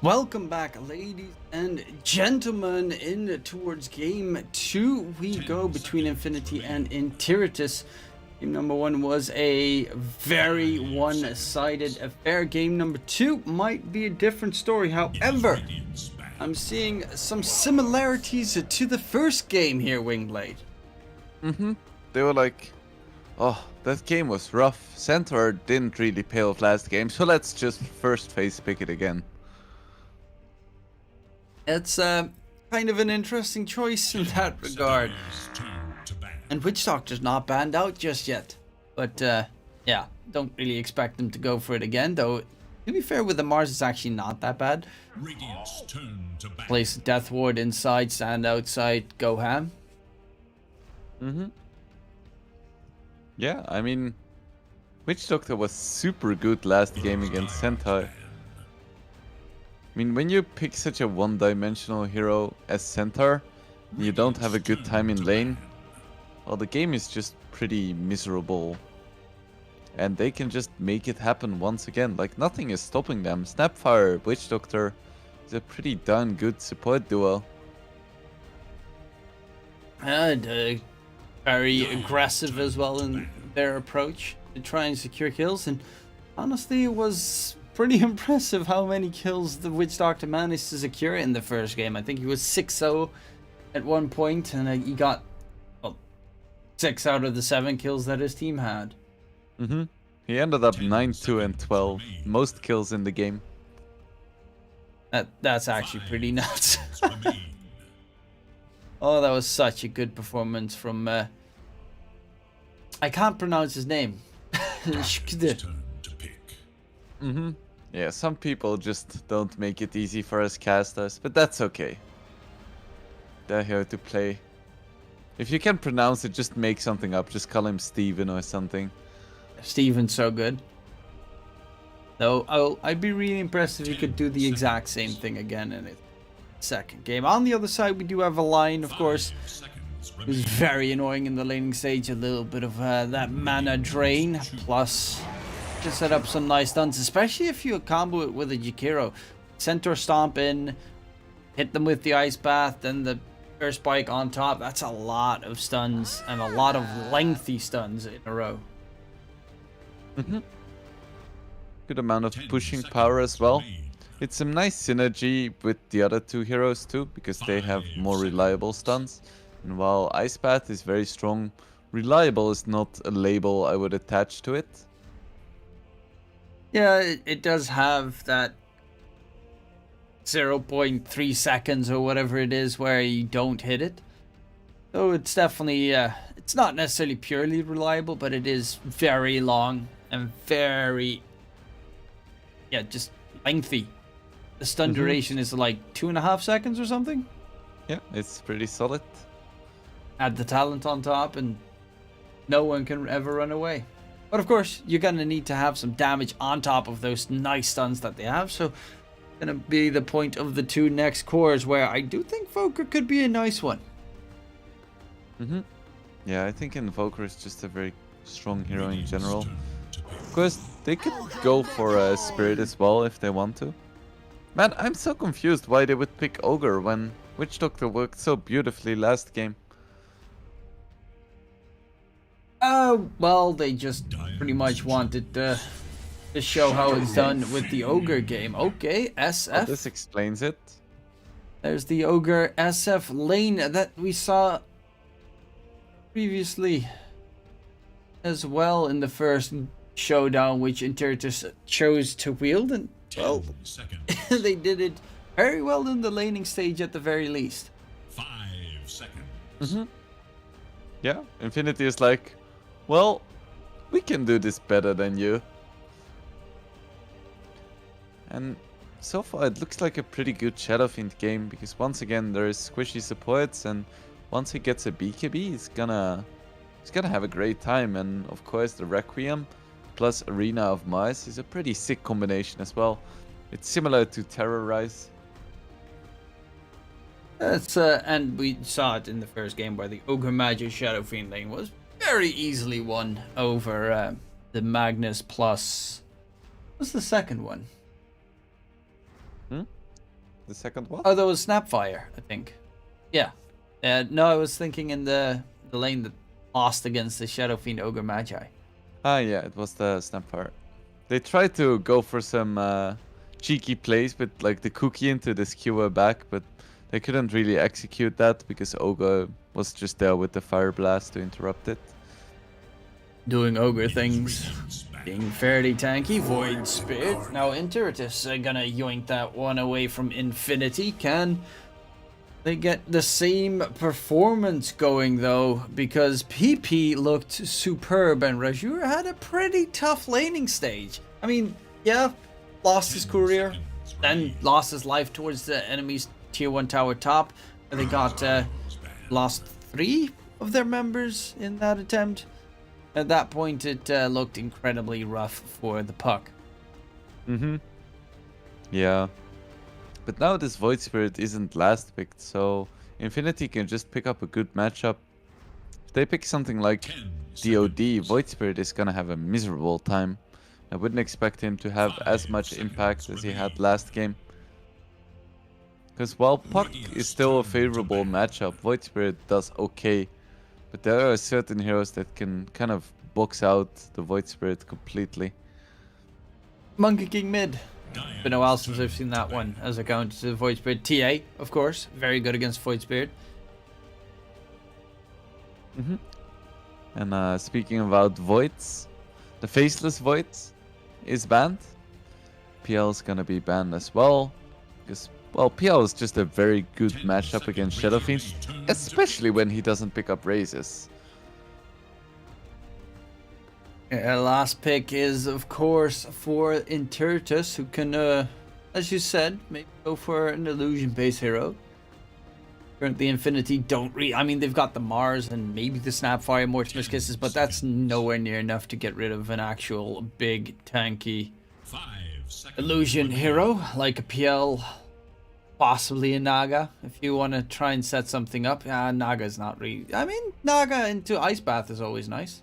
Welcome back, ladies and gentlemen. In towards game 2 we go between Infinity and Interitus. Game number 1 was a very one-sided affair. Game number 2 might be a different story. However, I'm seeing some similarities to the first game here, WingBlade. They were like, oh, that game was rough. Centaur didn't really pay off last game, so let's just first phase pick it again. It's kind of an interesting choice in that regard. And Witch Doctor's not banned out just yet. But yeah, don't really expect them to go for it again. Though, to be fair, with the Mars, it's actually not that bad. Place Death Ward inside, stand outside, go ham. Yeah, I mean, Witch Doctor was super good last game against Centaur. I mean, when you pick such a one-dimensional hero as Centaur, and you don't have a good time in lane, well, the game is just pretty miserable. And they can just make it happen once again, like nothing is stopping them. Snapfire, Witch Doctor is a pretty darn good support duo. And very aggressive as well in their approach to try and secure kills. And honestly, it was pretty impressive how many kills the Witch Doctor managed to secure in the first game. I think he was 6-0 at one point, and he got 6 out of the 7 kills that his team had. He ended up 9-2 and 12, most kills in the game. That's actually pretty nuts. Oh, that was such a good performance from I can't pronounce his name. Yeah, some people just don't make it easy for us casters, but that's okay. They're here to play. If you can pronounce it, just make something up. Just call him Steven or something. Steven's so good. Though I'd be really impressed if he could do the exact same thing again in his second game. On the other side, we do have a line, of course, who's very annoying in the laning stage. A little bit of that mana drain, plus to set up some nice stuns, especially if you combo it with a Jakiro. Centaur stomp in, hit them with the ice bath, then the air spike on top. That's a lot of stuns and a lot of lengthy stuns in a row. Good amount of pushing power as well. It's some nice synergy with the other two heroes too, because they have more reliable stuns. And while Ice Path is very strong, reliable is not a label I would attach to it. Yeah, it does have that 0.3 seconds or whatever it is where you don't hit it. So it's definitely, it's not necessarily purely reliable, but it is very long and very, yeah, just lengthy. The stun duration is like 2.5 seconds or something. Yeah, it's pretty solid. Add the talent on top and no one can ever run away. But of course, you're going to need to have some damage on top of those nice stuns that they have. So, going to be the point of the two next cores, where I do think Invoker could be a nice one. Yeah, I think Invoker is just a very strong hero in general. Of course, they could go for a Spirit as well if they want to. Man, I'm so confused why they would pick Ogre when Witch Doctor worked so beautifully last game. Well, they just pretty much wanted to show how it's done with the Ogre game. Okay, SF. Oh, this explains it. There's the Ogre SF lane that we saw previously as well in the first showdown, which Interitus chose to wield, and well, they did it very well in the laning stage at the very least. 5 seconds. Yeah, Infinity is like, well, we can do this better than you. And so far it looks like a pretty good Shadowfiend game, because once again there is squishy supports, and once he gets a BKB he's gonna have a great time. And of course the Requiem plus Arena of Mars is a pretty sick combination as well. It's similar to Terrorize. That's and we saw it in the first game where the Ogre Magic Shadowfiend lane was very easily won over the Magnus plus. What's the second one? The second one? Oh, that was Snapfire, I think. Yeah. No, I was thinking in the lane that lost against the Shadow Fiend Ogre Magi. Ah, yeah, it was the Snapfire. They tried to go for some cheeky plays with like the cookie into the skewer back, but they couldn't really execute that because Ogre was just there with the Fire Blast to interrupt it. Doing Ogre things. Being fairly tanky. Void Spirit. Now Interitus gonna yoink that one away from Infinity. Can they get the same performance going though? Because PP looked superb and Rajur had a pretty tough laning stage. I mean, yeah, lost his courier, then lost his life towards the enemy's tier 1 tower top. They got lost 3 of their members in that attempt. At that point, it looked incredibly rough for the puck. Yeah. But now this Void Spirit isn't last picked, so Infinity can just pick up a good matchup. If they pick something like DOD, Void Spirit is gonna have a miserable time. I wouldn't expect him to have as much impact as he had last game. Because while Puck is still a favorable matchup, Void Spirit does okay. But there are certain heroes that can kind of box out the Void Spirit completely. Monkey King mid. Been a while since I've seen that one as a counter to the Void Spirit. TA, of course, very good against Void Spirit. And speaking about Voids, the Faceless Voids is banned. PL is gonna be banned as well. Because, well, PL is just a very good matchup against Shadow Fiend, especially when he doesn't pick up raises. Last pick is, of course, for Interitus, who can, as you said, maybe go for an illusion-based hero. Currently, Infinity don't I mean, they've got the Mars and maybe the Snapfire, Mortimer's Kisses, but that's nowhere near enough to get rid of an actual big, tanky illusion hero like a PL, possibly a Naga, if you want to try and set something up. Naga's not really... I mean, Naga into Ice Bath is always nice.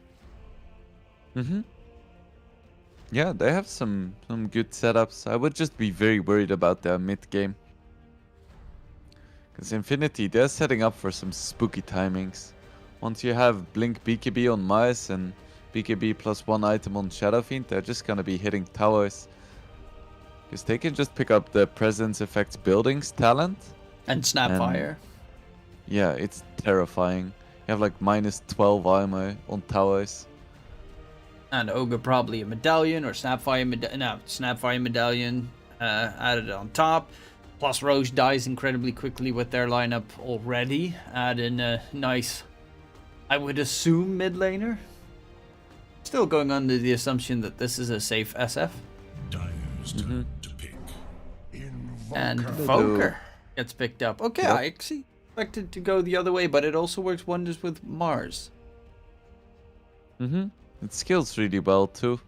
Yeah, they have some good setups. I would just be very worried about their mid game. Because Infinity, they're setting up for some spooky timings. Once you have Blink BKB on Mars and BKB plus 1 item on Shadow Fiend, they're just gonna be hitting towers. Because they can just pick up the Presence Effects Buildings talent. And Snapfire. Yeah, it's terrifying. You have like minus 12 armor on towers. And Ogre probably a medallion or Snapfire medallion added on top. Plus Roche dies incredibly quickly with their lineup already. Add in a nice, I would assume, mid laner. Still going under the assumption that this is a safe SF. And Foker gets picked up. Okay, I actually expected to go the other way, but it also works wonders with Mars. It scales really well too.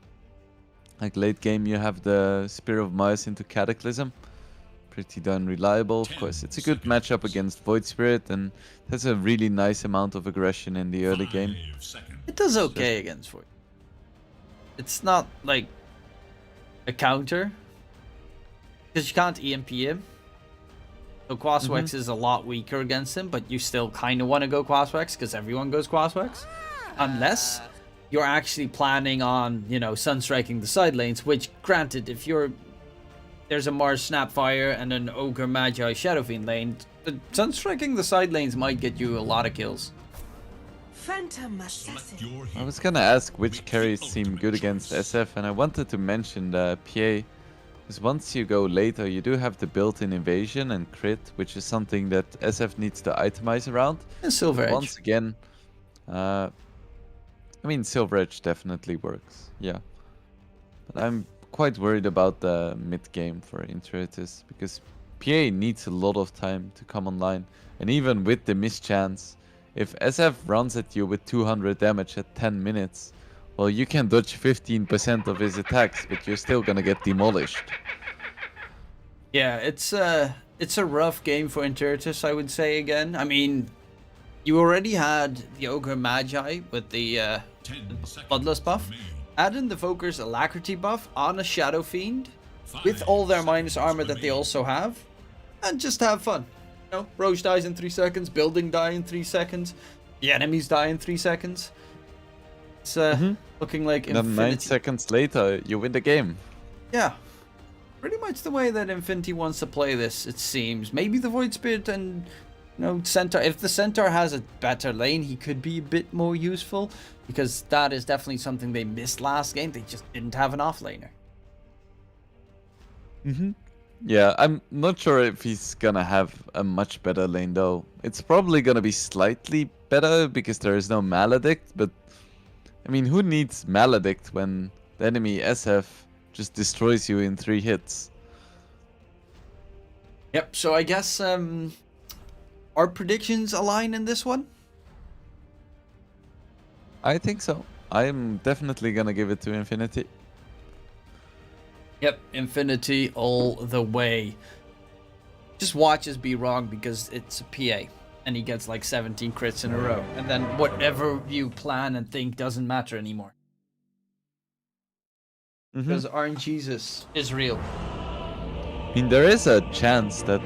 Like late game you have the Spear of Mars into Cataclysm. Pretty darn reliable, of course. It's a good matchup against Void Spirit and has a really nice amount of aggression in the early game. It does okay against Void. It's not like a counter. Because you can't EMP him. So Quaswex is a lot weaker against him, but you still kind of want to go Quaswex because everyone goes Quaswex. Unless you're actually planning on, you know, sunstriking the side lanes, which, granted, if there's a Mars Snapfire and an Ogre Magi Shadow Fiend lane, sunstriking the side lanes might get you a lot of kills. Phantom Assassin. I was gonna ask which carries seem good against SF, and I wanted to mention the PA. Because once you go later, you do have the built-in evasion and crit, which is something that SF needs to itemize around. And Silver Edge. Once again, I mean, Silver Edge definitely works, yeah. But I'm quite worried about the mid-game for Interitus, because PA needs a lot of time to come online. And even with the mischance, if SF runs at you with 200 damage at 10 minutes, well, you can dodge 15% of his attacks, but you're still gonna get demolished. Yeah, it's a rough game for Interitus, I would say again. I mean, you already had the Ogre Magi with the Bloodlust buff. Add in the Foker's Alacrity buff on a Shadow Fiend with all their minus armor that they also have. and just have fun. You know, Roche dies in 3 seconds, building die in 3 seconds, the enemies die in 3 seconds. It's looking like Then Infinity. 9 seconds later, you win the game. Yeah. Pretty much the way that Infinity wants to play this, it seems. Maybe the Void Spirit and, you know, Centaur. If the Centaur has a better lane, he could be a bit more useful. Because that is definitely something they missed last game. They just didn't have an offlaner. Yeah, I'm not sure if he's gonna have a much better lane though. It's probably gonna be slightly better because there is no Maledict, but I mean, who needs Maledict when the enemy SF just destroys you in 3 hits? Yep, so I guess our predictions align in this one? I think so. I'm definitely gonna give it to Infinity. Yep, Infinity all the way. Just watch us be wrong because it's a PA. And he gets like 17 crits in a row. And then whatever you plan and think doesn't matter anymore. Because RNGesus is real. I mean, there is a chance that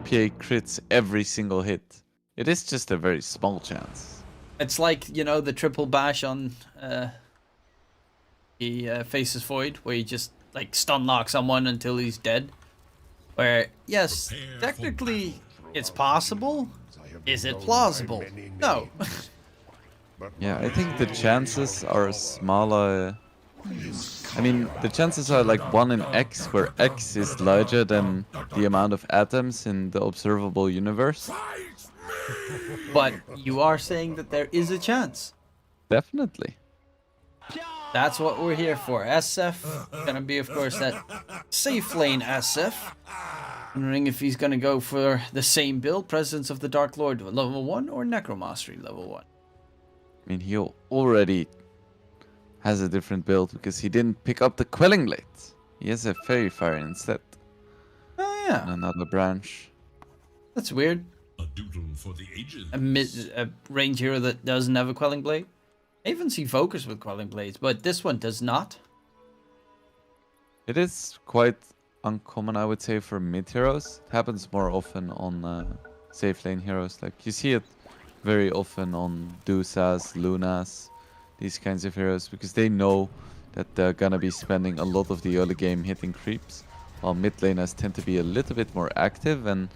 PA crits every single hit. It is just a very small chance. It's like, you know, the triple bash on Faces Void, where you just like stun lock someone until he's dead. Where, yes, technically it's possible. Is it plausible? No. Yeah, I think the chances are smaller. I mean, the chances are like 1 in X, where X is larger than the amount of atoms in the observable universe. But you are saying that there is a chance. Definitely. That's what we're here for. SF, gonna be, of course, that safe lane SF. Wondering if he's gonna go for the same build, Presence of the Dark Lord level 1 or Necromastery level 1. I mean, he already has a different build because he didn't pick up the Quelling Blade. He has a Fairy Fire instead. Oh yeah, And another branch. that's weird. A doodle for the ages. A range hero that doesn't have a Quelling Blade. I even see Focus with Quelling Blades, but this one does not. It is quite uncommon, I would say, for mid heroes. It happens more often on safe lane heroes. Like, you see it very often on Dusas, Lunas, these kinds of heroes, because they know that they're gonna be spending a lot of the early game hitting creeps, while mid laners tend to be a little bit more active and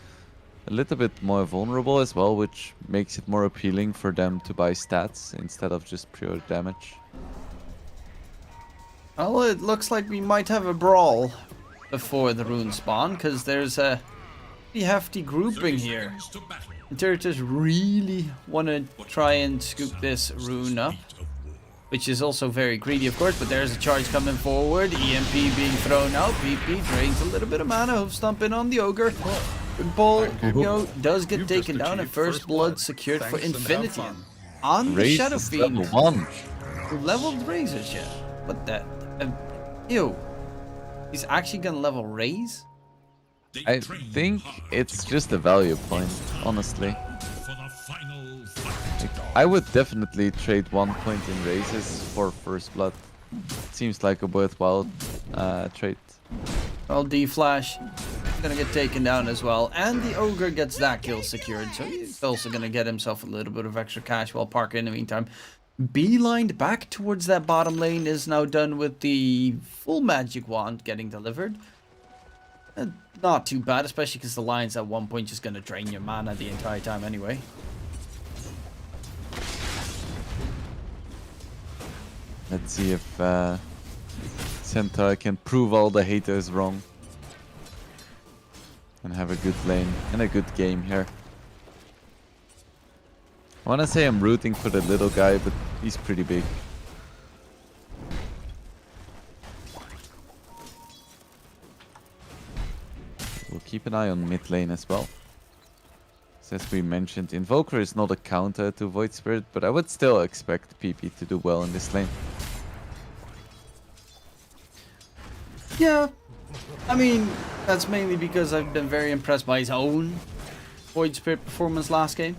a little bit more vulnerable as well, which makes it more appealing for them to buy stats instead of just pure damage. Well, it looks like we might have a brawl before the rune spawn, because there's a pretty hefty grouping here. Interitus really want to try and scoop this rune up, which is also very greedy, of course, but there's a charge coming forward. EMP being thrown out. PP drains a little bit of mana. Hoof stomping on the ogre. Big Bull, you know, does get taken down, and first blood secured for Infinity. On the Shadow Fiend. Level 1. Leveled Razors, yeah. What the? Ew. He's actually gonna level Raze? I think it's just a value point, honestly. Like, I would definitely trade 1 point in raises for first blood. Seems like a worthwhile trade. Well, D-Flash gonna get taken down as well, and the ogre gets that kill secured, so he's also gonna get himself a little bit of extra cash while Parker in the meantime beelined back towards that bottom lane. Is now done with the full magic wand getting delivered. Not too bad, especially because the lion's at 1 point just gonna drain your mana the entire time anyway. Let's see if Centaur can prove all the haters wrong and have a good lane and a good game here. I want to say I'm rooting for the little guy, but he's pretty big. We'll keep an eye on mid lane as well. So as we mentioned, Invoker is not a counter to Void Spirit, but I would still expect PP to do well in this lane. Yeah, I mean, that's mainly because I've been very impressed by his own Void Spirit performance last game.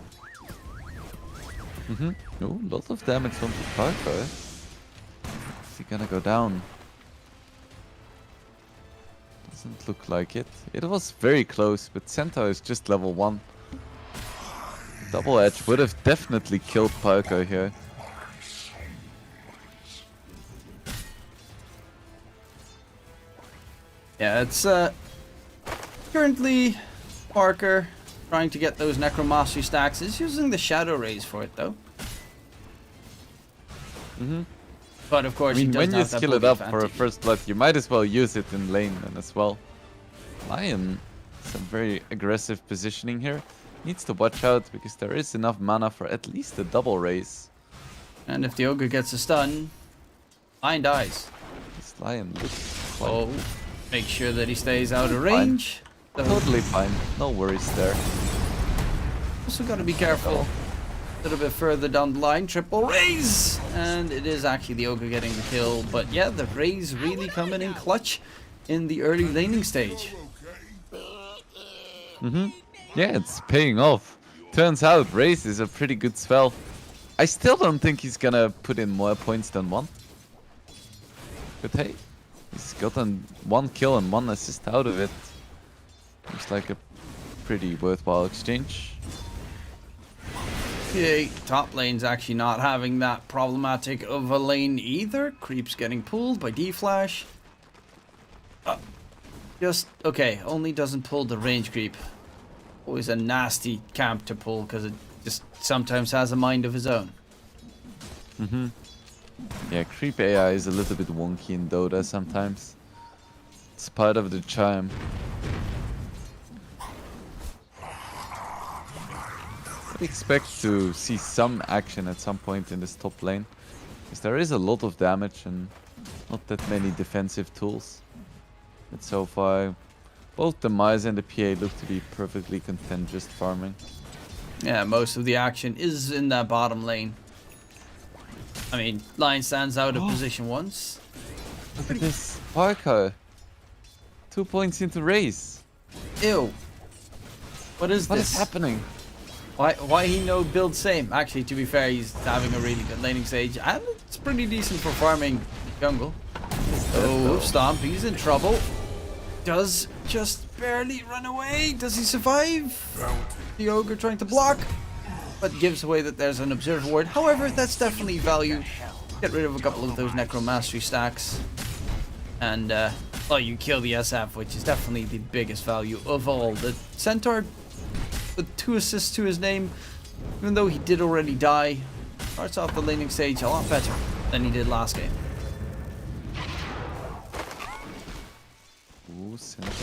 Oh, a lot of damage from the Parker. Is he gonna go down? Does Doesn't look like it. It was very close, but Centaur is just level 1. Double edge would have definitely killed Parker here. Yeah, it's currently Parker trying to get those Necromastery stacks. He's using the Shadow Rays for it though. But of course, I mean, he when doesn't you have that skill it boogie up for a advantage. first blood, you might as well use it in lane then as well. Lion, some very aggressive positioning here. Needs to watch out because there is enough mana for at least a double raise. And if the Ogre gets a stun, Lion dies. This Lion looks like Oh, make sure that he stays out of Fine. range. So totally fine. No worries there. also got to be careful. A little bit further down the line, triple raise, and it is actually the Ogre getting the kill. But yeah, the raise really coming in clutch in the early laning stage. Yeah, it's paying off. Turns out raise is a pretty good spell. I still don't think he's gonna put in more points than 1. But hey, he's gotten 1 kill and 1 assist out of it. Looks like a pretty worthwhile exchange. Okay, top lane's actually not having that problematic of a lane either. Creep's getting pulled by D-Flash. Just, okay, only doesn't pull the range creep. Always a nasty camp to pull because it just sometimes has a mind of his own. Yeah, creep AI is a little bit wonky in Dota sometimes. It's part of the charm. I expect to see some action at some point in this top lane. Because there is a lot of damage and not that many defensive tools. But so far, both the Mize and the PA look to be perfectly content just farming. Yeah, most of the action is in that bottom lane. I mean, Lion stands out of position once. Look at this Parker. 2 points into race. Ew. What is What this? is happening? Why he no build same? Actually, to be fair, he's having a really good laning stage, and it's pretty decent for farming jungle. Oh, Stomp, he's in trouble. Does just barely run away. Does he survive? The Ogre trying to block, but gives away that there's an Observer Ward. However, that's definitely value. Get rid of a couple of those Necromastery stacks. And, well, you kill the SF, which is definitely the biggest value of all. The Centaur, with 2 assists to his name, even though he did already die, starts off the laning stage a lot better than he did last game. Ooh, Centaur.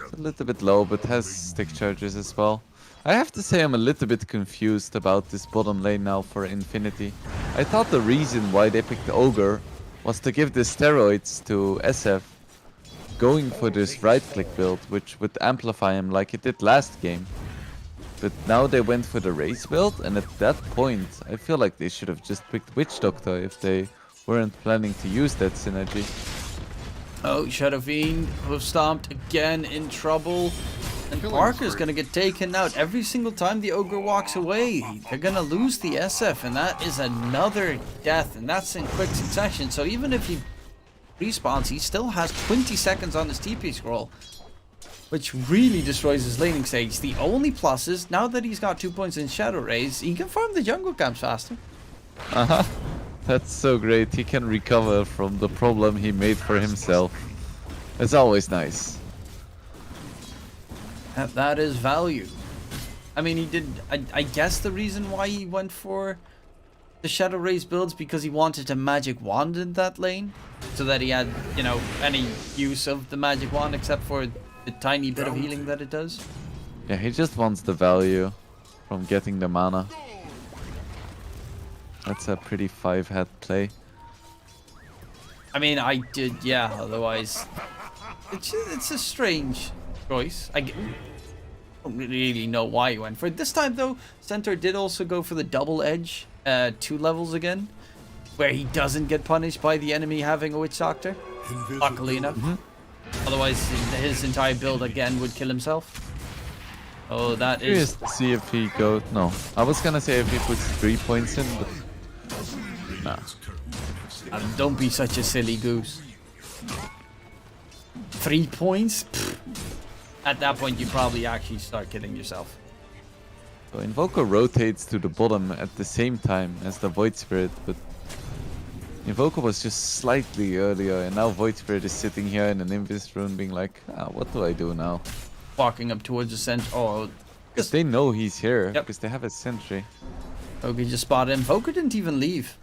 It's a little bit low, but has stick charges as well. I have to say I'm a little bit confused about this bottom lane now for Infinity. I thought the reason why they picked Ogre was to give the steroids to SF, going for this right-click build, which would amplify him like it did last game. But now they went for the race build, and at that point, I feel like they should have just picked Witch Doctor if they weren't planning to use that synergy. Oh, Shadow Fiend, Hoof Stomped again in trouble. And Parker's gonna get taken out every single time the Ogre walks away. They're gonna lose the SF, and that is another death, and that's in quick succession. So even if he respawns, he still has 20 seconds on his TP scroll, which really destroys his laning stage. The only plus is, now that he's got 2 points in Shadow Rays, he can farm the jungle camps faster. That's so great. He can recover from the problem he made for himself. It's always nice. That is value. I mean, he did. I guess the reason why he went for the Shadow Rays builds because he wanted to magic wand in that lane, so that he had, you know, any use of the magic wand except for the tiny bit of healing that it does. Yeah, he just wants the value from getting the mana. That's a pretty 5-hat play. I mean, I did, yeah. Otherwise, it's a strange choice. I don't really know why he went for it. This time, though, Centaur did also go for the double edge, 2 levels again, where he doesn't get punished by the enemy having a Witch Doctor. Luckily enough. Otherwise, his entire build again would kill himself. Oh, that is. Curious to see if he goes. No, I was gonna say if he puts 3 points in, but nah. Don't be such a silly goose. 3 points? Pfft. At that point, you probably actually start killing yourself. So Invoker rotates to the bottom at the same time as the Void Spirit, but Invoker was just slightly earlier, and now Void Spirit is sitting here in an Invis rune being like, what do I do now? Walking up towards the center. Oh, because they know he's here, Yep. because they have a sentry. Voker just spotted him. Voker didn't even leave.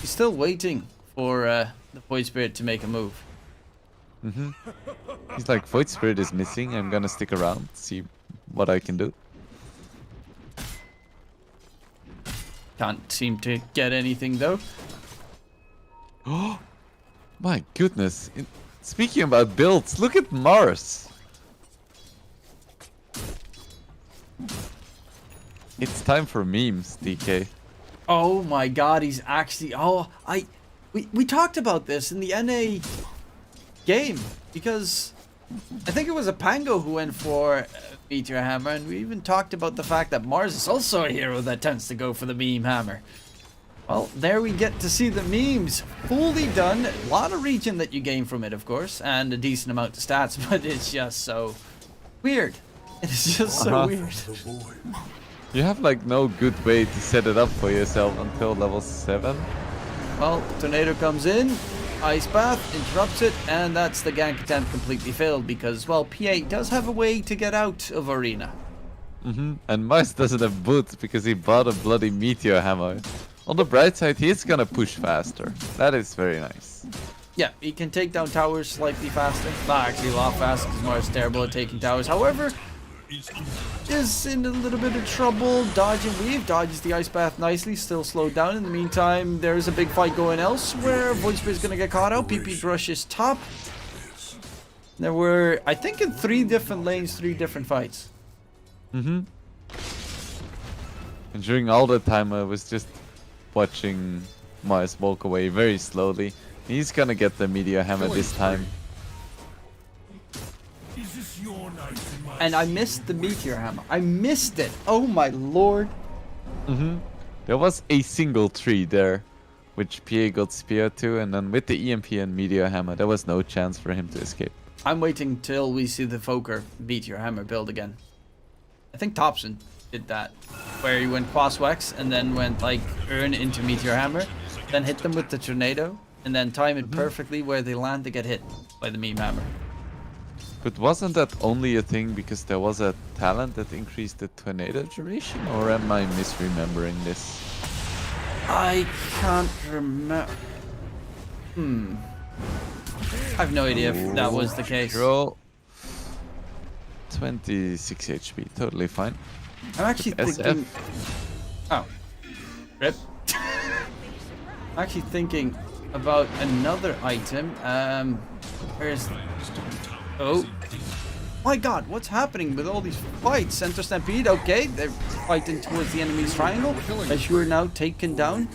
He's still waiting for the Void Spirit to make a move. He's like, Void Spirit is missing, I'm gonna stick around, see what I can do. Can't seem to get anything though. Oh my goodness. Speaking about builds, look at Mars. It's time for memes, DK. Oh my god, he's actually... Oh, we talked about this in the NA game, because I think it was a Pango who went for Meteor Hammer, and we even talked about the fact that Mars is also a hero that tends to go for the meme hammer. Well, there we get to see the memes fully done. A lot of region that you gain from it, of course, and a decent amount of stats, but it's just so weird. It's just so weird. You have like no good way to set it up for yourself until level 7. Well, Tornado comes in, Ice Bath, interrupts it, and that's the gank attempt completely failed because, well, PA does have a way to get out of Arena. And Mars doesn't have boots because he bought a bloody Meteor Hammer. On the bright side, he's gonna push faster. That is very nice. Yeah, he can take down towers slightly faster. Not actually a lot faster because Mars is terrible at taking towers. However, is in a little bit of trouble. Dodge and weave. Dodges the Ice Bath nicely. Still slowed down. In the meantime, there is a big fight going elsewhere. Void Spirit is going to get caught out. PP Brush is top. There were, I think, in 3 different lanes, 3 different fights. And during all the time, I was just watching Mars walk away very slowly. He's gonna get the Meteor Hammer this time. And I missed the Meteor Hammer. I missed it. Oh my lord. There was a single tree there, which PA got speared to, and then with the EMP and Meteor Hammer, there was no chance for him to escape. I'm waiting till we see the Fokker Meteor Hammer build again. I think Thompson did that, where he went Quaswex and then went like Urn into Meteor Hammer, then hit them with the Tornado, and then time it perfectly where they land to get hit by the meme hammer. But wasn't that only a thing because there was a talent that increased the tornado duration, or am I misremembering this? I can't remember. I have no idea if that was the case. Roll 26 HP, totally fine. I'm actually thinking... Oh. Rip. I'm actually thinking about another item. Where's... Oh. My god, what's happening with all these fights? Center Stampede, okay. They're fighting towards the enemy's triangle. Azure now taken down.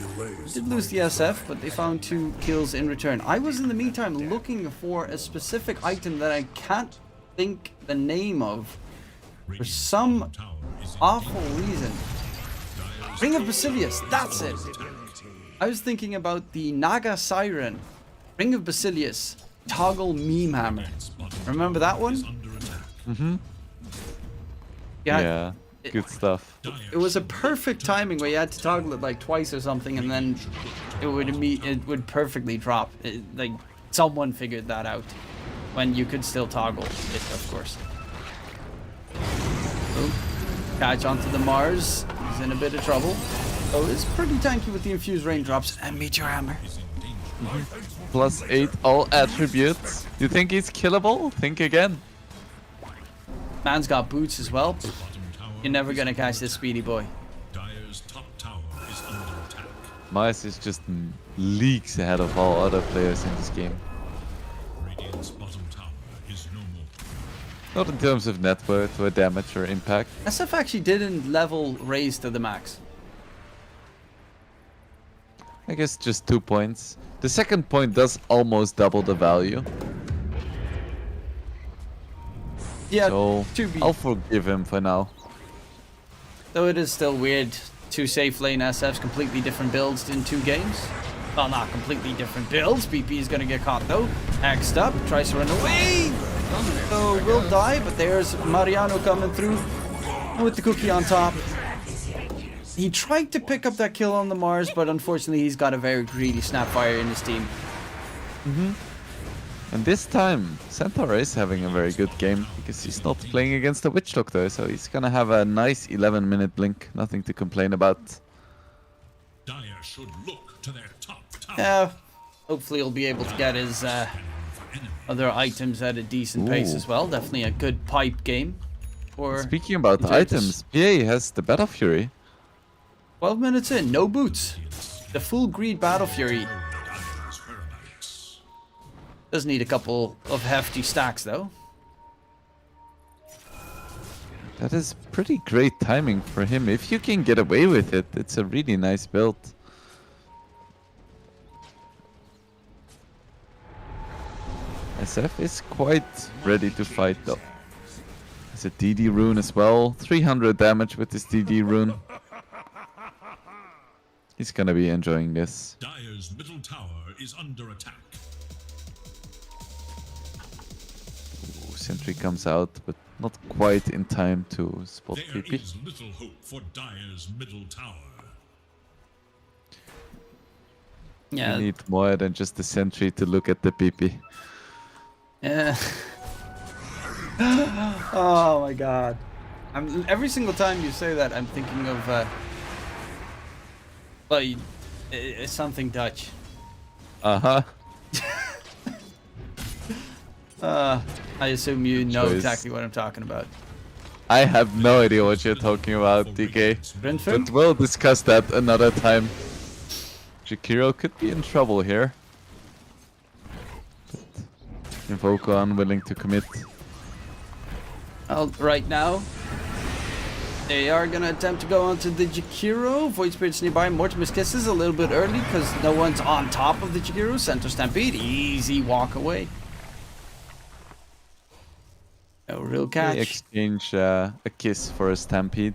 Did lose the SF, but they found 2 kills in return. I was in the meantime looking for a specific item that I can't think the name of for some awful reason. Ring of Basilius, that's it. I was thinking about the Naga Siren. Ring of Basilius. Toggle meme hammer. Remember that one? Yeah, good stuff. It was a perfect timing where you had to toggle it like twice or something, and then it would perfectly drop. Like someone figured that out when you could still toggle it, of course. Oh, catch onto the Mars. He's in a bit of trouble. Oh, it's pretty tanky with the infused raindrops and Meteor Hammer. +8 all attributes. You think he's killable? Think again. Man's got boots as well. You're never gonna catch this speedy boy. Dire's top tower is under attack. Mars is just leagues ahead of all other players in this game. Radiant's bottom tower is no more. Not in terms of net worth or damage or impact. SF actually didn't level raise to the max. I guess just 2 points. The second point does almost double the value. Yeah, So to be. I'll forgive him for now. Though it is still weird, 2 safe lane SFs, completely different builds in 2 games. Well, not completely different builds. BP is going to get caught though. Axed up, tries to run away. So will die, but there's Mariano coming through with the cookie on top. He tried to pick up that kill on the Mars, but unfortunately he's got a very greedy Snapfire in his team. And this time, Centaur is having a very good game because he's not playing against the Witch Doctor, so he's gonna have a nice 11-minute blink. Nothing to complain about. Dire should look to their top tower. Yeah, hopefully he'll be able to get his other items at a decent pace as well. Definitely a good pipe game. For Speaking about Interitus. items, PA has the Battle Fury. 12 minutes in, no boots. The full greed Battle Fury. Dire's whereabouts. Does need a couple of hefty stacks though. That is pretty great timing for him. If you can get away with it, it's a really nice build. SF is quite ready to fight though. There's a DD rune as well. 300 damage with this DD rune. He's gonna be enjoying this. Dire's middle tower is under attack. Ooh, Sentry comes out, but not quite in time to spot There PP. is little hope for Dire's middle tower. Yeah. You need more than just the Sentry to look at the PP. Yeah. Oh my god. Every single time you say that, I'm thinking of it's something Dutch. Uh-huh. I assume you know Choice. exactly what I'm talking about. I have no idea what you're talking about, DK. Brentford? But we'll discuss that another time. Jakiro could be in trouble here. But Invoker unwilling to commit. Well, right now, they are gonna attempt to go onto the Jakiro. Void Spirit's nearby. Mortimer's Kiss is a little bit early because no one's on top of the Jakiro. Center Stampede, easy walk away. No real They catch. exchange a kiss for a stampede.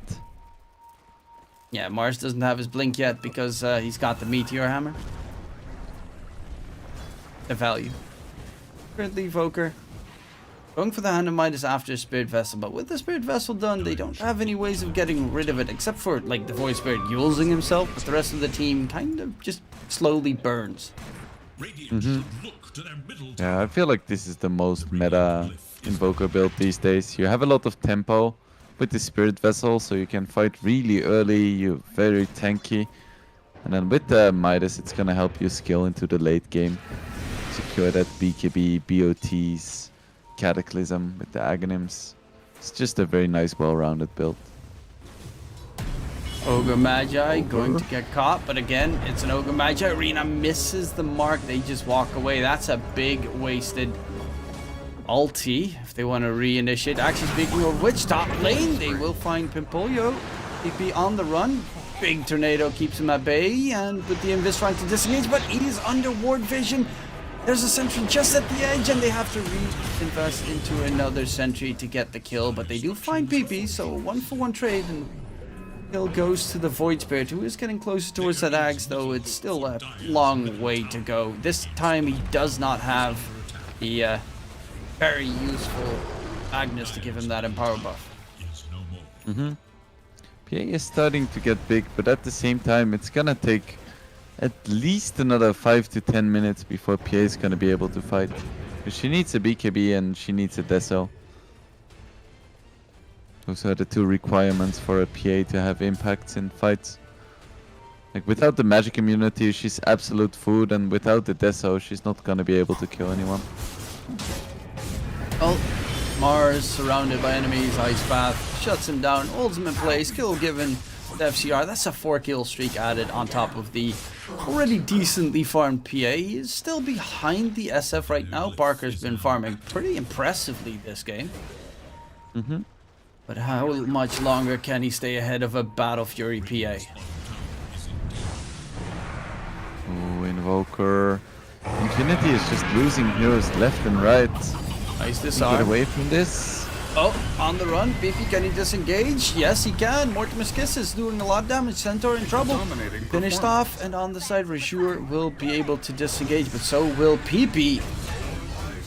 Yeah, Mars doesn't have his blink yet because he's got the Meteor Hammer. The value. Currently, Evoker going for the Hand of Midas after Spirit Vessel, but with the Spirit Vessel done, they don't have any ways of getting rid of it, except for like the Void Spirit using himself, but the rest of the team kind of just slowly burns. Radiant should look to their middle tower. Yeah, I feel like this is the most meta Invoker build these days. You have a lot of tempo with the Spirit Vessel, so you can fight really early, you're very tanky. And then with the Midas, it's gonna help you skill into the late game. Secure that BKB, BOTs, Cataclysm with the Aghanims. It's just a very nice, well-rounded build. Ogre Magi going to get caught, but again, it's an Ogre Magi. Arena misses the mark, they just walk away. That's a big wasted ulti if they want to reinitiate. Actually, speaking of which, top lane, they will find Pimpolio. PP on the run. Big tornado keeps him at bay, and with the Invis trying to disengage, but he is under ward vision. There's a sentry just at the edge, and they have to reinvest into another sentry to get the kill, but they do find PP, so 1-for-1 trade, and kill goes to the Void Spirit, who is getting closer towards that Axe, though it's still a long way to go. This time he does not have the very useful Agnes to give him that Empower buff. Is no more. PA is starting to get big, but at the same time, it's gonna take at least another 5 to 10 minutes before PA is gonna be able to fight. Because she needs a BKB and she needs a Deso. Those are the two requirements for a PA to have impacts in fights. Like without the magic immunity, she's absolute food, and without the Deso, she's not gonna be able to kill anyone. Well, Mars surrounded by enemies, Ice Path shuts him down, holds him in place, kill given the FCR. That's a 4-kill streak added on top of the already decently farmed PA. He is still behind the SF right now. Parker's been farming pretty impressively this game. But how much longer can he stay ahead of a Battle Fury PA? Ooh, Invoker. Infinity is just losing heroes left and right. Nice Get disarm. away from this. Oh, on the run. Biffy, can he disengage? Yes, he can. Mortimer's Kiss is doing a lot of damage. Centaur in trouble. Finished off, and on the side, Rajur will be able to disengage, but so will PP.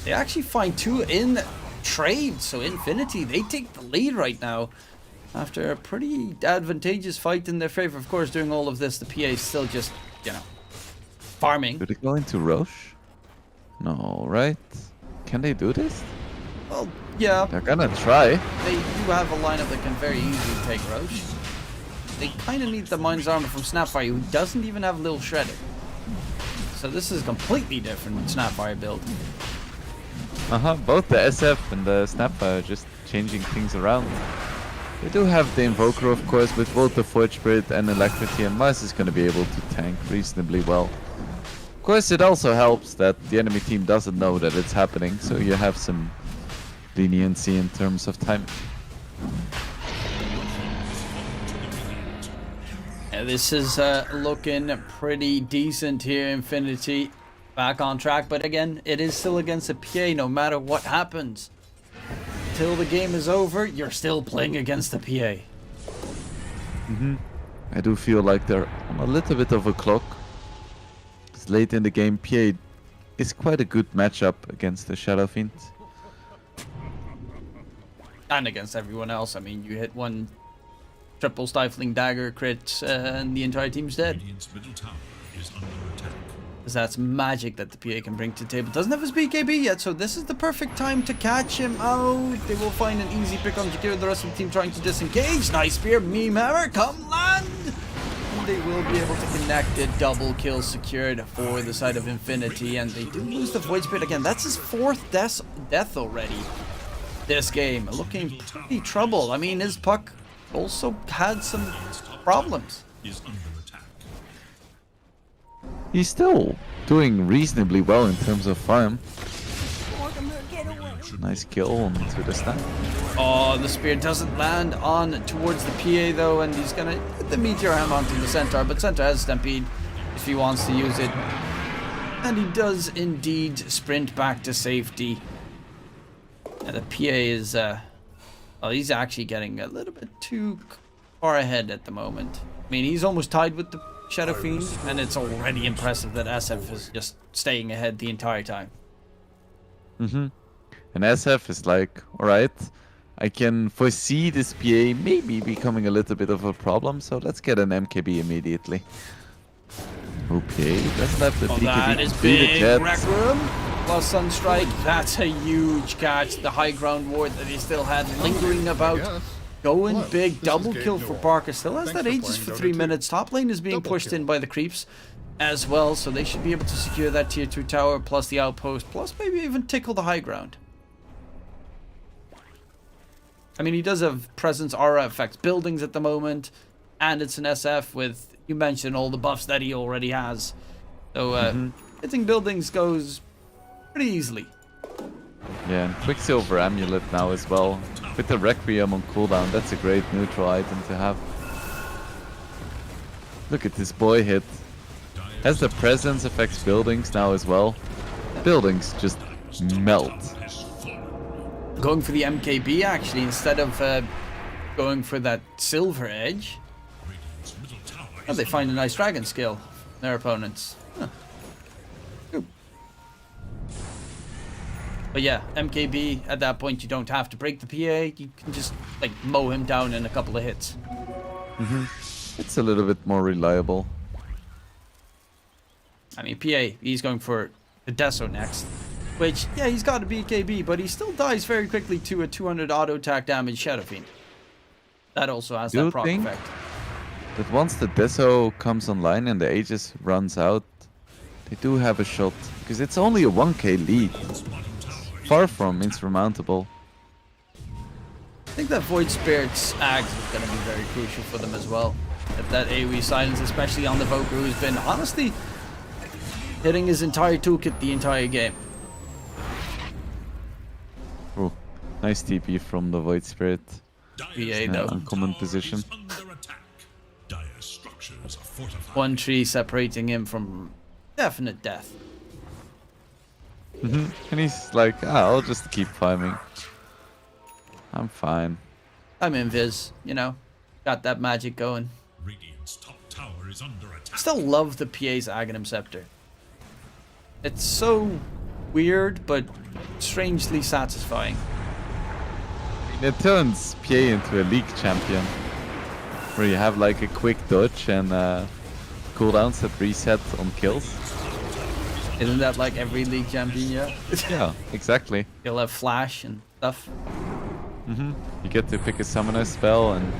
They actually find two in trade. So Infinity, they take the lead right now after a pretty advantageous fight in their favor. Of course, doing all of this, the PA is still just, you know, farming. Do they go into Roche? No, right? Can they do this? Well, yeah, They're gonna try. they do have a lineup that can very easily take Roche. They kind of need the Mind's Armor from Snapfire, who doesn't even have Lil Shredder. So this is a completely different Snapfire build. Both the SF and the Snapfire just changing things around. They do have the Invoker, of course, with both the Forge Spirit and Electricity, and Mice is going to be able to tank reasonably well. Of course, it also helps that the enemy team doesn't know that it's happening, so you have some leniency in terms of time. Yeah, this is looking pretty decent here, Infinity. Back on track, but again, it is still against a PA no matter what happens. Till the game is over, you're still playing against the PA. I do feel like they're on a little bit of a clock. It's late in the game. PA is quite a good matchup against the Shadow Fiend. And against everyone else. I mean, you hit one triple stifling dagger crit and the entire team's dead. Radiant's middle tower is under attack. Because that's magic that the PA can bring to the table. Doesn't have his BKB yet, so this is the perfect time to catch him out. They will find an easy pick on Jakir. The rest of the team trying to disengage. Nice spear, meme hammer, come land! And they will be able to connect it. Double kill secured for the side of Infinity. And they do lose the Void Spirit again. That's his 4th death already this game. Looking pretty troubled. I mean, his puck also had some problems. Is under attack. He's still doing reasonably well in terms of farm. Nice kill onto the snap. Oh, the spear doesn't land on towards the PA though, and he's gonna hit the meteor hammer onto the Centaur, but Centaur has Stampede if he wants to use it. And he does indeed sprint back to safety. And the PA is, well, he's actually getting a little bit too far ahead at the moment. I mean, he's almost tied with the Shadow Fiend, and it's already impressive that SF is just staying ahead the entire time. And SF is like, alright, I can foresee this PA maybe becoming a little bit of a problem, so let's get an MKB immediately. Okay, doesn't have the Oh, BKB that is to do the big. jet. Rec Room plus Sunstrike. That's a huge catch. The high ground ward that he still had lingering about. Going Hello, big. this Double is kill Gabe for Newell. Parker. Still has Thanks that for Aegis playing for Dota 3 2. minutes. Top lane is being Double pushed kill. in by the creeps as well, so they should be able to secure that tier 2 tower plus the outpost, plus maybe even tickle the high ground. I mean, he does have presence, aura, affects buildings at the moment, and it's an SF with, you mentioned, all the buffs that he already has. So hitting buildings goes pretty easily. Yeah, and Quicksilver Amulet now as well. With the Requiem on cooldown, that's a great neutral item to have. Look at this boy hit. Has the presence affects buildings now as well. Buildings just melt. Going for the MKB actually instead of going for that silver edge. Radiant's middle tower Oh, is they find a nice dragon skill, their opponents. Huh. Ooh. But yeah, MKB, at that point you don't have to break the PA, you can just like mow him down in a couple of hits. It's a little bit more reliable. I mean, PA, he's going for the Deso next. Which, yeah, he's got a BKB, but he still dies very quickly to a 200 auto attack damage Shadow Fiend. That also has Do that you proc think effect. But once the Deso comes online and the Aegis runs out, they do have a shot. Because it's only a 1k lead. Far from insurmountable. I think that Void Spirit's Axe is going to be very crucial for them as well. That AoE silence, especially on the Voker, who's been, honestly, hitting his entire toolkit the entire game. Oh, nice TP from the Void Spirit. VA though. Uncommon position. under attack. Dire structures are fortified. One tree separating him from definite death. And he's like, I'll just keep farming. I'm fine. I'm invis, you know. Got that magic going. Radiant's top tower is under attack. Still love the PA's Aghanim Scepter. It's so weird, but strangely satisfying. It turns PA into a league champion. Where you have like a quick dodge and cooldowns that reset on kills. Isn't that like every league champion? Yeah. Yeah, exactly. You'll have flash and stuff. You get to pick a summoner spell and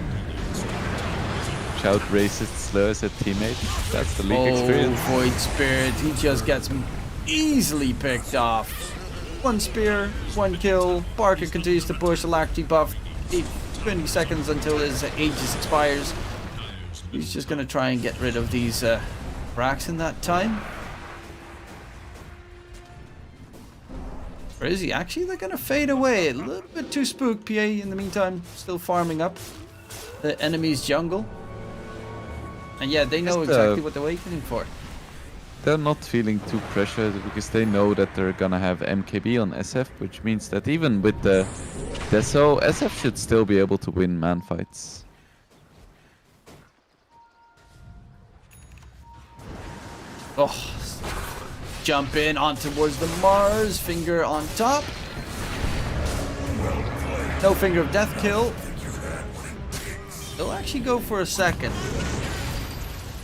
shout racist slurs at teammates. That's the league experience. Void Spirit, he just gets easily picked off. One spear, one kill. Barker continues to push. Alacrity buff. 20 seconds until his Aegis expires. He's just gonna try and get rid of these racks in that time. Or is he actually? They're gonna fade away. A little bit too spooked. PA in the meantime still farming up the enemy's jungle. And yeah, they know exactly what they're waiting for. They're not feeling too pressured because they know that they're gonna have MKB on SF, which means that even with the Deso, SF should still be able to win man fights. Oh, jump in on towards the Mars, finger on top. No finger of death kill. They'll actually go for a second.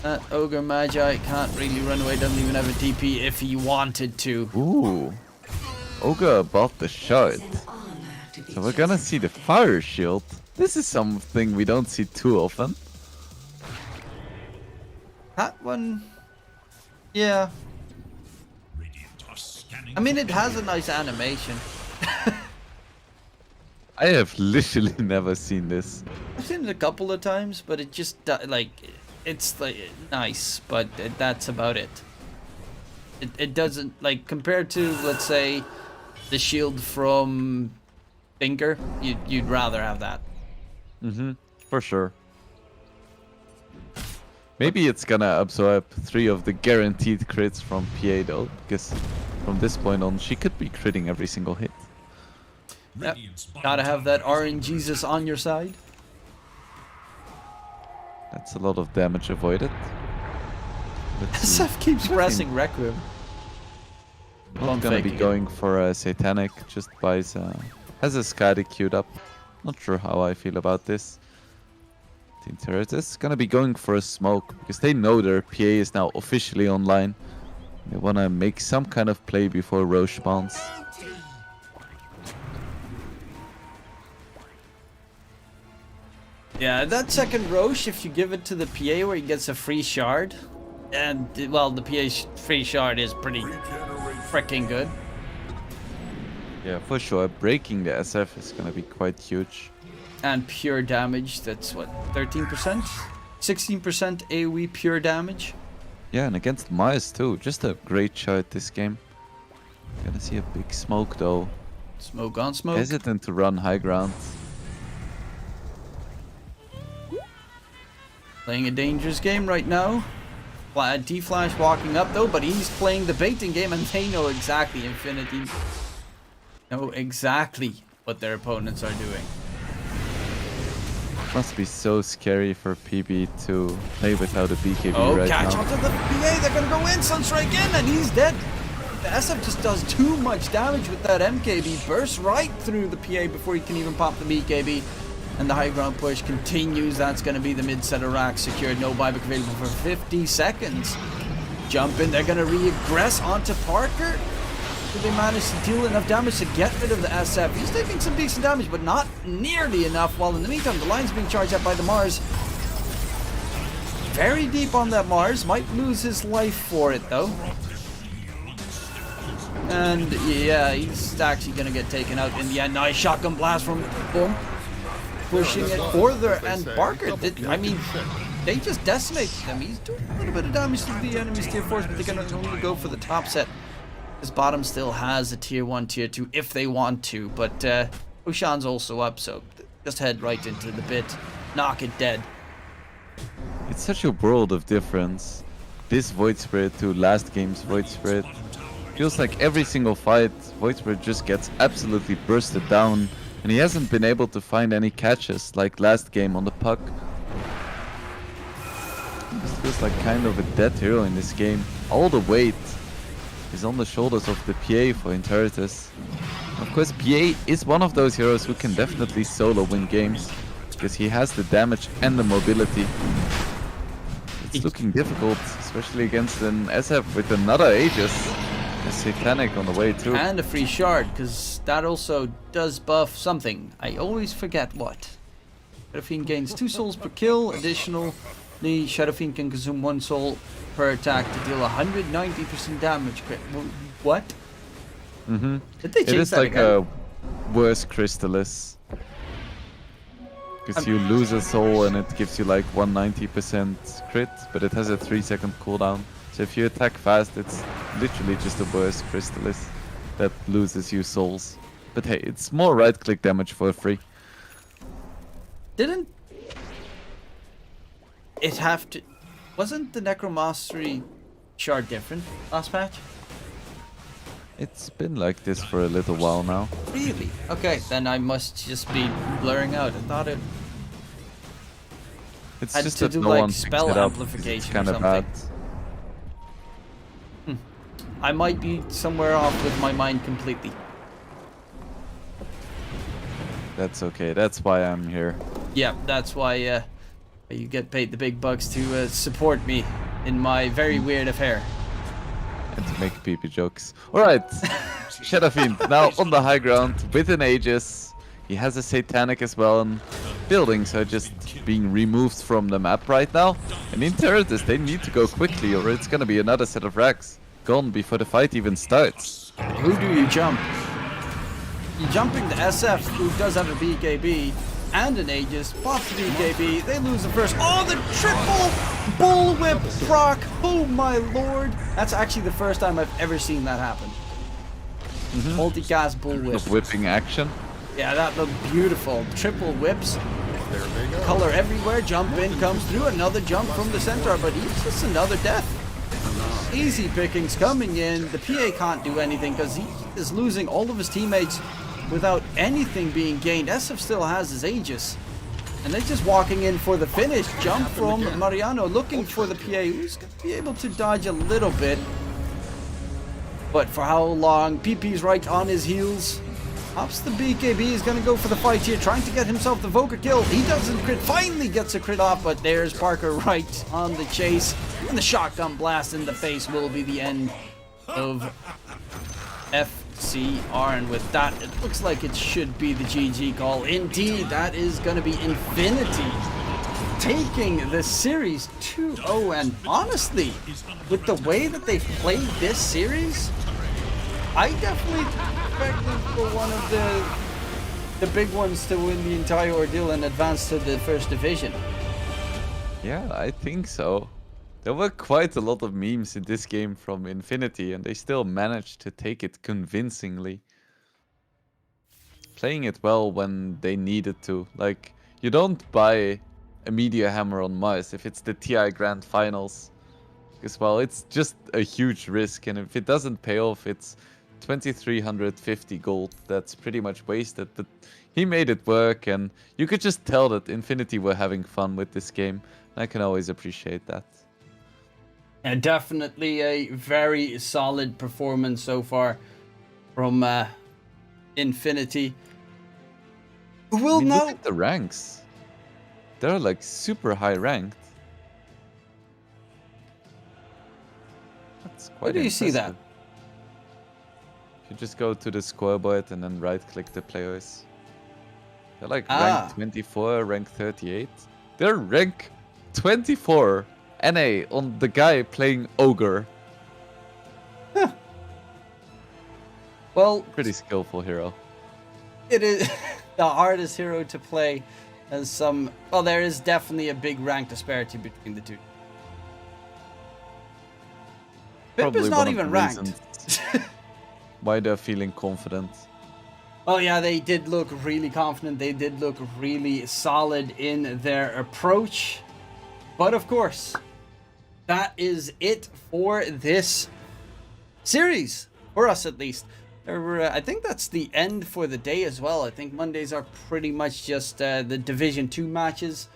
That Ogre Magi can't really run away, doesn't even have a DP if he wanted to. Ooh. Ogre bought the shard. So we're gonna see the fire shield. This is something we don't see too often. That one... Yeah. I mean, it has a nice animation. I have literally never seen this. I've seen it a couple of times, but it just, like... It's like nice, but that's about it. It doesn't, like, compared to, let's say, the shield from Finger, you'd rather have that. For sure. Maybe it's gonna absorb 3 of the guaranteed crits from PA though, because from this point on she could be critting every single hit. Yep. Gotta have that RNGesus on your side. That's a lot of damage avoided. Let's see. SF keeps pressing Requiem. Not gonna be going for a Satanic, just buys has a Skadi queued up. Not sure how I feel about this. The Interitus is gonna be going for a smoke because they know their PA is now officially online. They wanna make some kind of play before Roche spawns. Yeah, that second Roche, if you give it to the PA where he gets a free shard, and, well, the PA free shard is pretty freaking good. Yeah, for sure. Breaking the SF is gonna be quite huge. And pure damage, that's what, 13%? 16% AoE pure damage? Yeah, and against Mars too. Just a great shot this game. Gonna see a big smoke though. Smoke on smoke. Hesitant to run high ground. Playing a dangerous game right now. D-Flash walking up though, but he's playing the baiting game and they know exactly, Infinity know exactly what their opponents are doing. Must be so scary for PB to play without a BKB right catch now. onto the PA, they're gonna go in, Sunstrike in, and he's dead. The SF just does too much damage with that MKB, bursts right through the PA before he can even pop the BKB. And the high ground push continues. That's going to be the mid-setter rack secured. No buyback available for 50 seconds. Jump in. They're going to re-aggress onto Parker. Do they manage to deal enough damage to get rid of the SF? He's taking some decent damage, but not nearly enough. While in the meantime, the line's being charged up by the Mars. Very deep on that Mars. Might lose his life for it, though. And yeah, he's actually going to get taken out in the end. Nice shotgun blast from Boom. Pushing it further, and Barker did, I mean, they just decimated them. He's doing a little bit of damage to the enemy's tier 4s, but they're going to only go for the top set. His bottom still has a tier 1, tier 2 if they want to, but Ushan's also up, so just head right into the bit, knock it dead. It's such a world of difference. This Void Spirit to last game's Void Spirit. Feels like every single fight, Void Spirit just gets absolutely bursted down. And he hasn't been able to find any catches like last game on the puck. This feels like kind of a dead hero in this game. All the weight is on the shoulders of the PA for Interitus. Of course, PA is one of those heroes who can definitely solo win games, because he has the damage and the mobility. It's looking difficult, especially against an SF with another Aegis. A Satanic on the way too. And a free shard, because that also does buff something. I always forget what. Shadow Fiend gains 2 souls per kill. Additionally, Shadow Fiend can consume 1 soul per attack to deal 190% damage. What? Mm-hmm. Did they change it is that like again? a worse Crystallis. Because you lose a soul and it gives you like 190% crit, but it has a 3-second cooldown. So if you attack fast, it's literally just a worse Crystallis that loses you souls. But hey, it's more right-click damage for free. Didn't it have to... Wasn't the Necromastery shard different last patch? It's been like this for a little while now. Really? Okay, then I must just be blurring out. I thought it It's had just to that do no like one picks spell it up. It's amplification or kind of something. bad. I might be somewhere off with my mind completely. That's okay. That's why I'm here. Yeah, that's why you get paid the big bucks to support me in my very weird affair. And to make PP jokes. Alright, Shadow Fiend now on the high ground with an Aegis. He has a Satanic as well, and buildings are just being removed from the map right now. And Interitus, they need to go quickly or it's gonna be another set of racks gone before the fight even starts. Who do you jump? You're jumping the SF, who does have a BKB and an Aegis, pops the BKB, they lose the first. Oh, the triple bullwhip proc! Oh my lord! That's actually the first time I've ever seen that happen. Multicast bullwhip. Of whipping action. Yeah, that looked beautiful. Triple whips. Color everywhere. Jump in comes through. Another jump from the centaur, but he's just another death. Easy pickings coming in. The PA can't do anything because he is losing all of his teammates without anything being gained. SF still has his Aegis. And they're just walking in for the finish. Jump from Mariano looking for the PA, who's going to be able to dodge a little bit. But for how long? PP's right on his heels. Pops the BKB, is going to go for the fight here, trying to get himself the Voker kill. He doesn't crit, finally gets a crit off, but there's Parker right on the chase. And the shotgun blast in the face will be the end of FCR. And with that, it looks like it should be the GG call. Indeed, that is going to be Infinity taking the series 2-0. And honestly, with the way that they've played this series, I definitely expected for one of the big ones to win the entire ordeal and advance to the first division. Yeah, I think so. There were quite a lot of memes in this game from Infinity, and they still managed to take it convincingly. Playing it well when they needed to. Like, you don't buy a Media Hammer on Mars if it's the TI Grand Finals. Because, well, it's just a huge risk, and if it doesn't pay off, it's 2,350 gold. That's pretty much wasted, but he made it work, and you could just tell that Infinity were having fun with this game. And I can always appreciate that. And definitely a very solid performance so far from Infinity. We'll Look know. at the ranks. They're like super high ranked. That's quite Where do you see that? impressive. You just go to the scoreboard and then right click the players. They're like rank 24, rank 38. They're rank 24 NA on the guy playing Ogre. Well, Pretty skillful hero. it is the hardest hero to play. As some, well, there is definitely a big rank disparity between the two. Pip is not one of even the ranked. reasons why they're feeling confident. Oh yeah, they did look really confident. They did look really solid in their approach. But of course, that is it for this series. For us, at least. I think that's the end for the day as well. I think Mondays are pretty much just the Division 2 matches.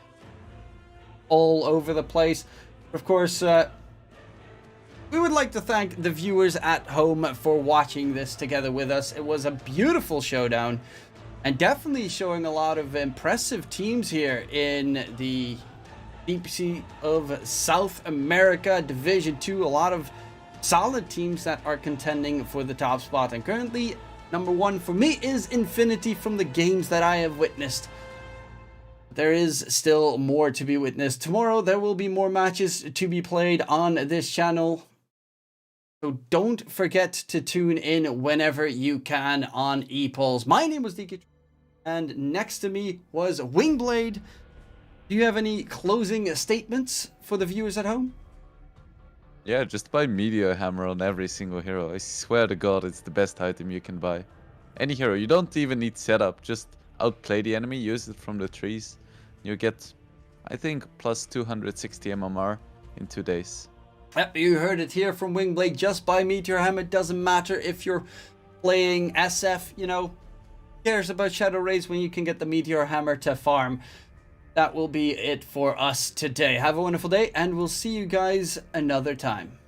All over the place. Of course, We would like to thank the viewers at home for watching this together with us. It was a beautiful showdown and definitely showing a lot of impressive teams here in the DPC of South America Division II. A lot of solid teams that are contending for the top spot, and currently number 1 for me is Infinity from the games that I have witnessed. There is still more to be witnessed. Tomorrow there will be more matches to be played on this channel, so don't forget to tune in whenever you can on ePulse. My name was DkTruman, and next to me was WingBlade. Do you have any closing statements for the viewers at home? Yeah, just buy Meteor Hammer on every single hero. I swear to God, it's the best item you can buy. Any hero, you don't even need setup. Just outplay the enemy, use it from the trees. You get, I think, plus 260 MMR in 2 days. Yep, you heard it here from WingBlade. Just buy Meteor Hammer. It doesn't matter if you're playing SF, you know. Who cares about Shadow Rays when you can get the Meteor Hammer to farm? That will be it for us today. Have a wonderful day, and we'll see you guys another time.